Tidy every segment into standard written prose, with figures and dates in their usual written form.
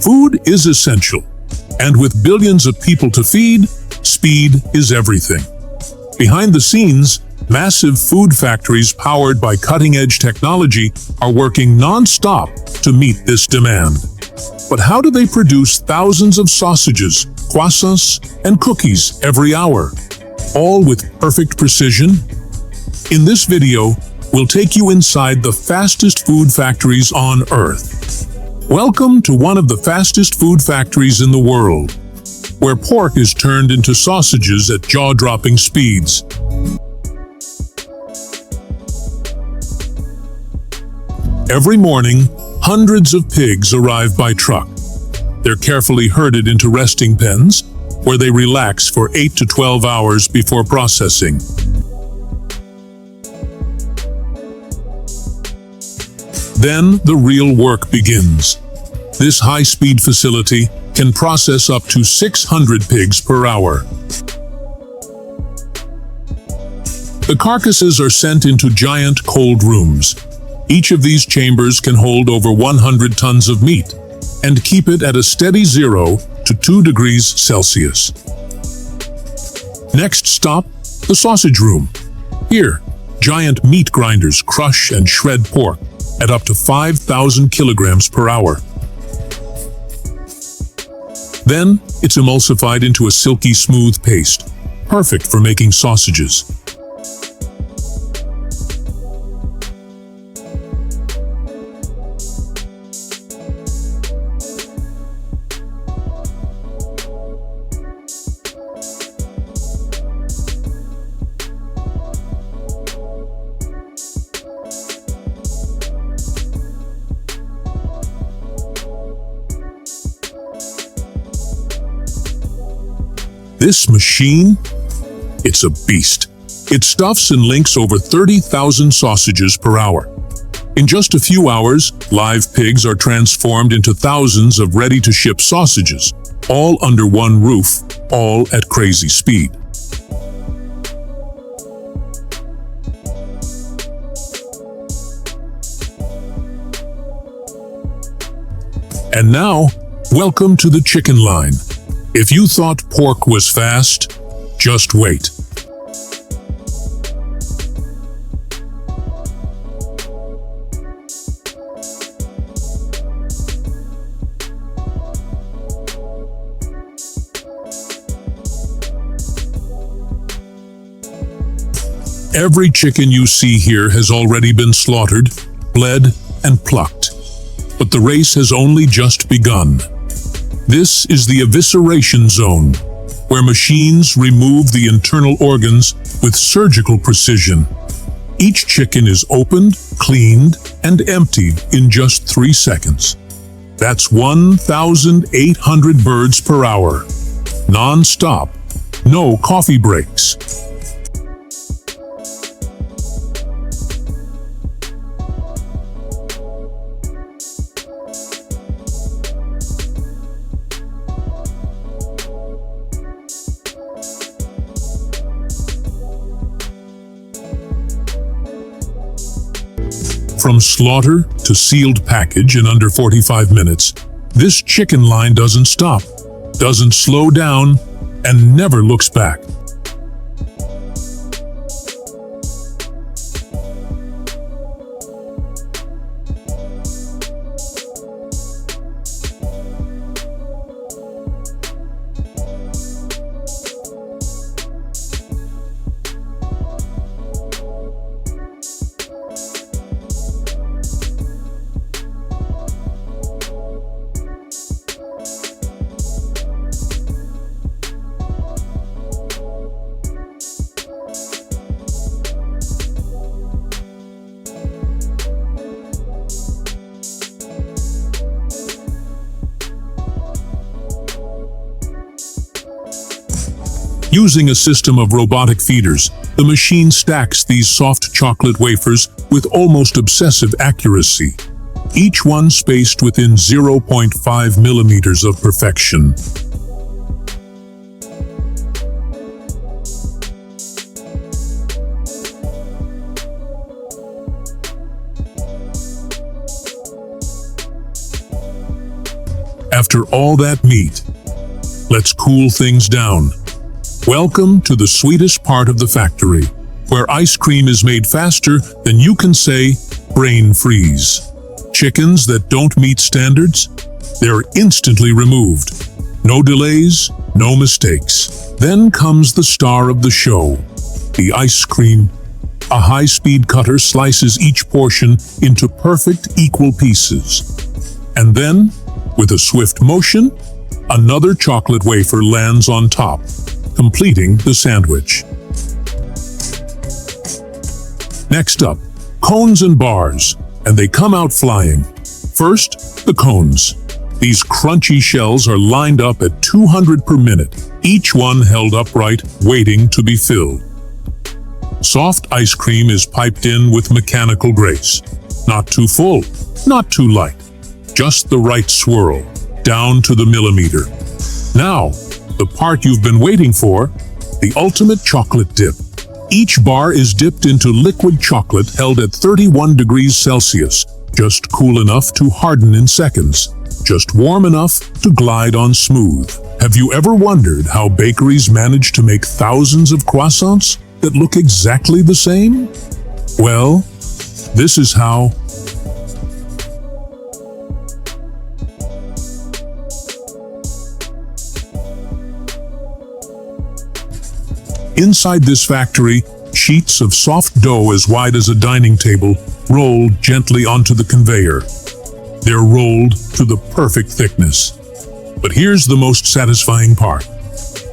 Food is essential, and with billions of people to feed, speed is everything. Behind the scenes, massive food factories powered by cutting-edge technology are working non-stop to meet this demand. But how do they produce thousands of sausages, croissants, and cookies every hour, all with perfect precision? In this video, we'll take you inside the fastest food factories on Earth. Welcome to one of the fastest food factories in the world, where pork is turned into sausages at jaw-dropping speeds. Every morning, hundreds of pigs arrive by truck. They're carefully herded into resting pens, where they relax for 8 to 12 hours before processing. Then the real work begins. This high-speed facility can process up to 600 pigs per hour. The carcasses are sent into giant cold rooms. Each of these chambers can hold over 100 tons of meat and keep it at a steady 0 to 2 degrees Celsius. Next stop, the sausage room. Here, giant meat grinders crush and shred pork at up to 5,000 kilograms per hour. Then, it's emulsified into a silky smooth paste, perfect for making sausages. This machine? It's a beast. It stuffs and links over 30,000 sausages per hour. In just a few hours, live pigs are transformed into thousands of ready-to-ship sausages, all under one roof, all at crazy speed. And now, welcome to the chicken line. If you thought pork was fast, just wait. Every chicken you see here has already been slaughtered, bled, and plucked. But the race has only just begun. This is the evisceration zone, where machines remove the internal organs with surgical precision. Each chicken is opened, cleaned, and emptied in just 3 seconds. That's 1,800 birds per hour. Non-stop. No coffee breaks. From slaughter to sealed package in under 45 minutes, this chicken line doesn't stop, doesn't slow down, and never looks back. Using a system of robotic feeders, the machine stacks these soft chocolate wafers with almost obsessive accuracy, each one spaced within 0.5 millimeters of perfection. After all that meat, let's cool things down. Welcome to the sweetest part of the factory, where ice cream is made faster than you can say, brain freeze. Chickens that don't meet standards? They're instantly removed. No delays, no mistakes. Then comes the star of the show, the ice cream. A high-speed cutter slices each portion into perfect equal pieces. And then, with a swift motion, another chocolate wafer lands on top, completing the sandwich. Next up, cones and bars, and they come out flying. First, the cones. These crunchy shells are lined up at 200 per minute, each one held upright, waiting to be filled. Soft ice cream is piped in with mechanical grace. Not too full, not too light. Just the right swirl, down to the millimeter. Now, the part you've been waiting for, the ultimate chocolate dip. Each bar is dipped into liquid chocolate held at 31 degrees Celsius, just cool enough to harden in seconds, just warm enough to glide on smooth. Have you ever wondered how bakeries manage to make thousands of croissants that look exactly the same? Well, this is how. Inside this factory, sheets of soft dough as wide as a dining table roll gently onto the conveyor. They're rolled to the perfect thickness. But here's the most satisfying part.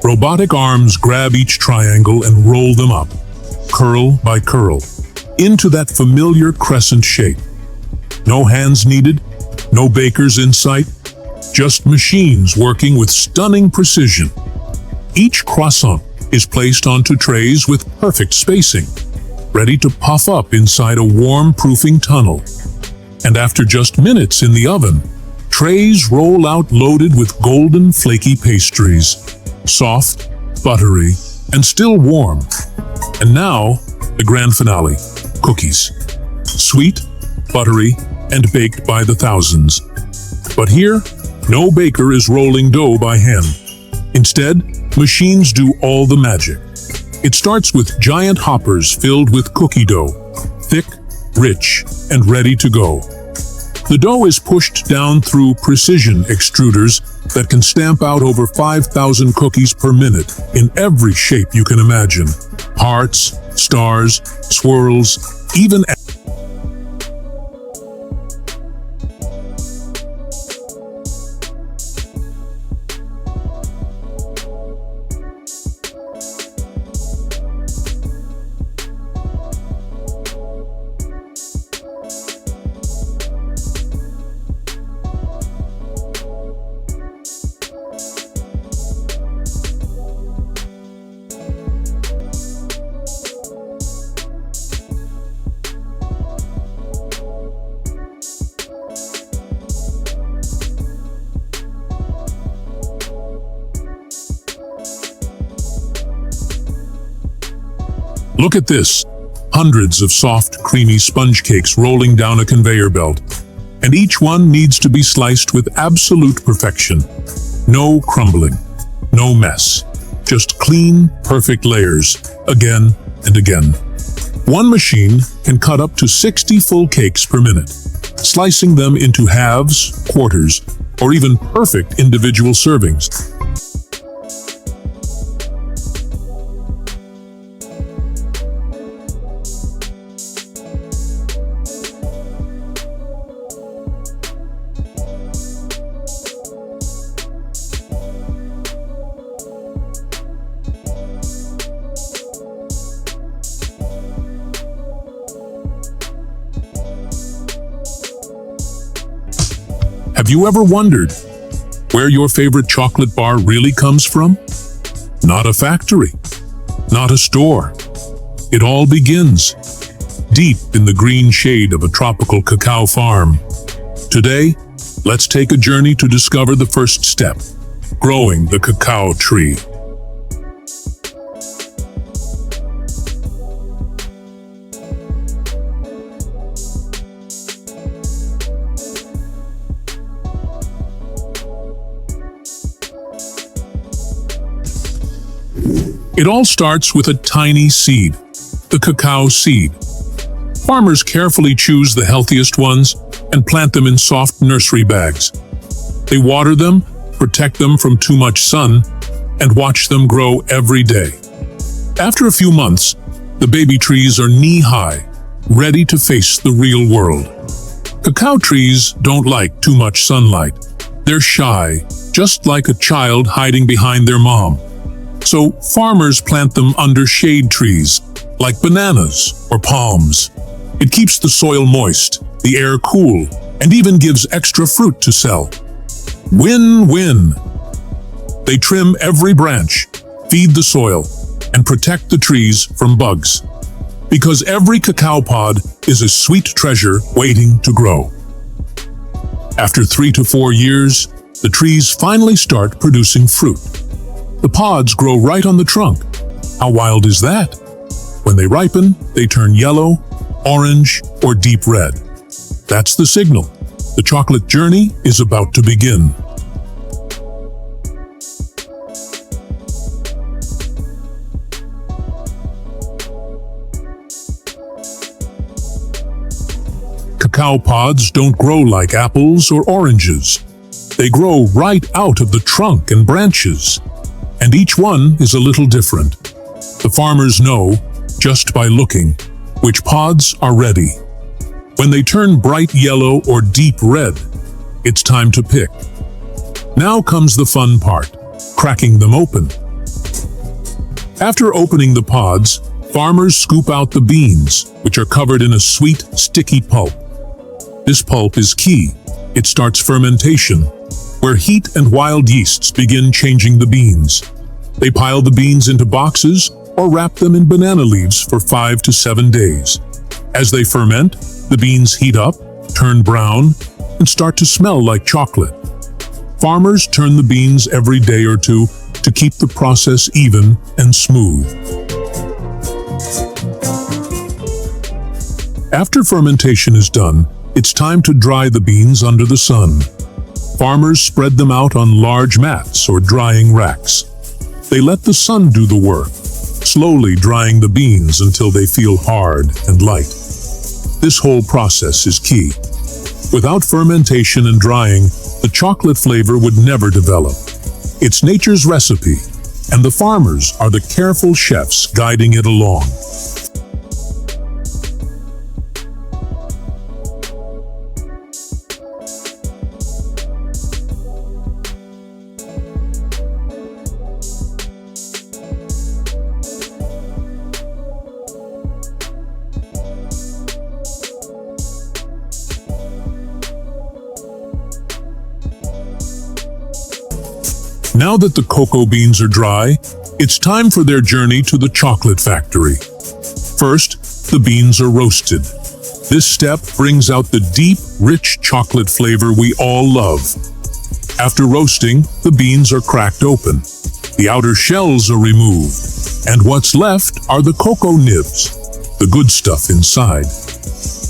Robotic arms grab each triangle and roll them up, curl by curl, into that familiar crescent shape. No hands needed, no bakers in sight, just machines working with stunning precision. Each croissant is placed onto trays with perfect spacing, ready to puff up inside a warm-proofing tunnel. And after just minutes in the oven, trays roll out loaded with golden, flaky pastries, soft, buttery, and still warm. And now, the grand finale, cookies. Sweet, buttery, and baked by the thousands. But here, no baker is rolling dough by hand. Instead, machines do all the magic. It starts with giant hoppers filled with cookie dough, thick, rich, and ready to go. The dough is pushed down through precision extruders that can stamp out over 5,000 cookies per minute in every shape you can imagine. Hearts, stars, swirls, even Look at this. Hundreds of soft, creamy sponge cakes rolling down a conveyor belt. And each one needs to be sliced with absolute perfection. No crumbling, no mess. Just clean, perfect layers, again and again. One machine can cut up to 60 full cakes per minute, slicing them into halves, quarters, or even perfect individual servings. Have you ever wondered where your favorite chocolate bar really comes from? Not a factory, not a store. It all begins deep in the green shade of a tropical cacao farm. Today, let's take a journey to discover the first step, growing the cacao tree. It all starts with a tiny seed, the cacao seed. Farmers carefully choose the healthiest ones and plant them in soft nursery bags. They water them, protect them from too much sun, and watch them grow every day. After a few months, the baby trees are knee-high, ready to face the real world. Cacao trees don't like too much sunlight. They're shy, just like a child hiding behind their mom. So farmers plant them under shade trees, like bananas or palms. It keeps the soil moist, the air cool, and even gives extra fruit to sell. Win-win! They trim every branch, feed the soil, and protect the trees from bugs. Because every cacao pod is a sweet treasure waiting to grow. After 3 to 4 years, the trees finally start producing fruit. The pods grow right on the trunk. How wild is that? When they ripen, they turn yellow, orange, or deep red. That's the signal. The chocolate journey is about to begin. Cacao pods don't grow like apples or oranges. They grow right out of the trunk and branches, and each one is a little different. The farmers know, just by looking, which pods are ready. When they turn bright yellow or deep red, it's time to pick. Now comes the fun part, cracking them open. After opening the pods, farmers scoop out the beans, which are covered in a sweet, sticky pulp. This pulp is key. It starts fermentation, where heat and wild yeasts begin changing the beans. They pile the beans into boxes or wrap them in banana leaves for 5 to 7 days. As they ferment, the beans heat up, turn brown, and start to smell like chocolate. Farmers turn the beans every day or two to keep the process even and smooth. After fermentation is done, it's time to dry the beans under the sun. Farmers spread them out on large mats or drying racks. They let the sun do the work, slowly drying the beans until they feel hard and light. This whole process is key. Without fermentation and drying, the chocolate flavor would never develop. It's nature's recipe, and the farmers are the careful chefs guiding it along. Now that the cocoa beans are dry, it's time for their journey to the chocolate factory. First, the beans are roasted. This step brings out the deep, rich chocolate flavor we all love. After roasting, the beans are cracked open. The outer shells are removed, and what's left are the cocoa nibs, the good stuff inside.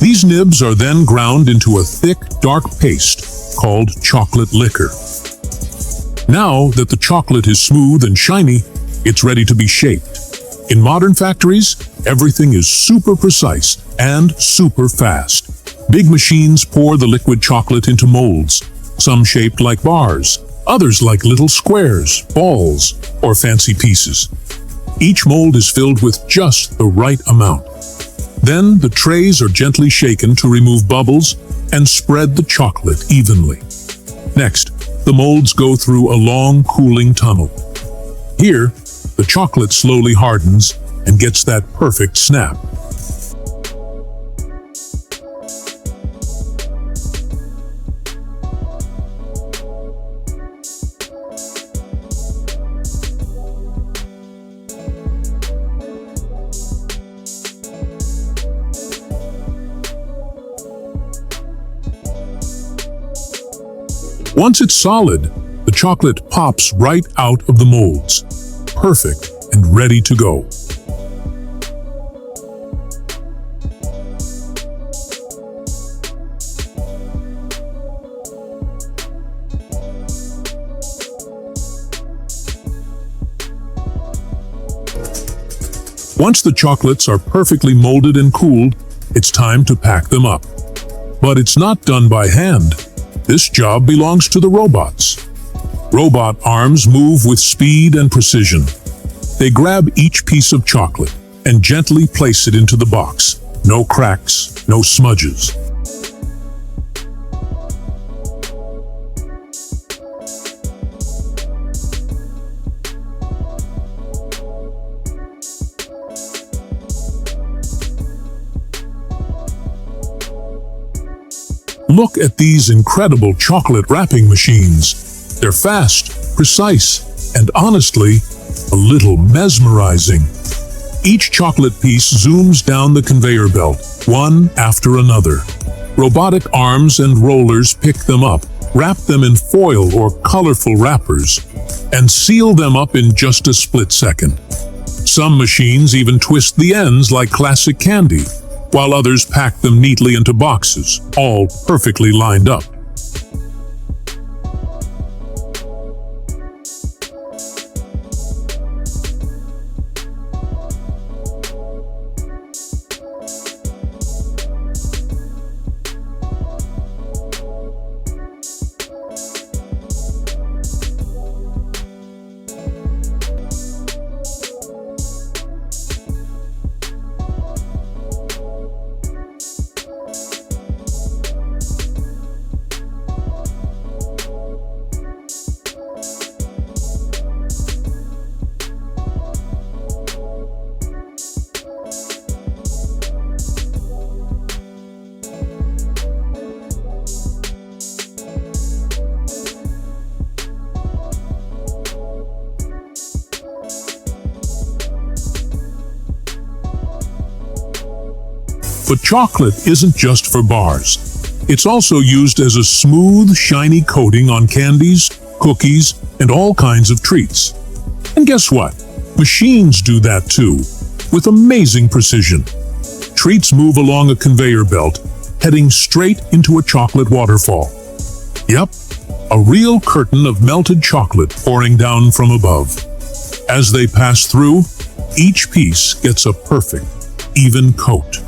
These nibs are then ground into a thick, dark paste called chocolate liquor. Now that the chocolate is smooth and shiny, it's ready to be shaped. In modern factories, everything is super precise and super fast. Big machines pour the liquid chocolate into molds, some shaped like bars, others like little squares, balls, or fancy pieces. Each mold is filled with just the right amount. Then the trays are gently shaken to remove bubbles and spread the chocolate evenly. Next, the molds go through a long, cooling tunnel. Here, the chocolate slowly hardens and gets that perfect snap. Once it's solid, the chocolate pops right out of the molds, perfect and ready to go. Once the chocolates are perfectly molded and cooled, it's time to pack them up. But it's not done by hand. This job belongs to the robots. Robot arms move with speed and precision. They grab each piece of chocolate and gently place it into the box. No cracks, no smudges. Look at these incredible chocolate wrapping machines. They're fast, precise, and honestly, a little mesmerizing. Each chocolate piece zooms down the conveyor belt, one after another. Robotic arms and rollers pick them up, wrap them in foil or colorful wrappers, and seal them up in just a split second. Some machines even twist the ends like classic candy, while others pack them neatly into boxes, all perfectly lined up. But chocolate isn't just for bars. It's also used as a smooth, shiny coating on candies, cookies, and all kinds of treats. And guess what? Machines do that too, with amazing precision. Treats move along a conveyor belt, heading straight into a chocolate waterfall. Yep, a real curtain of melted chocolate pouring down from above. As they pass through, each piece gets a perfect, even coat.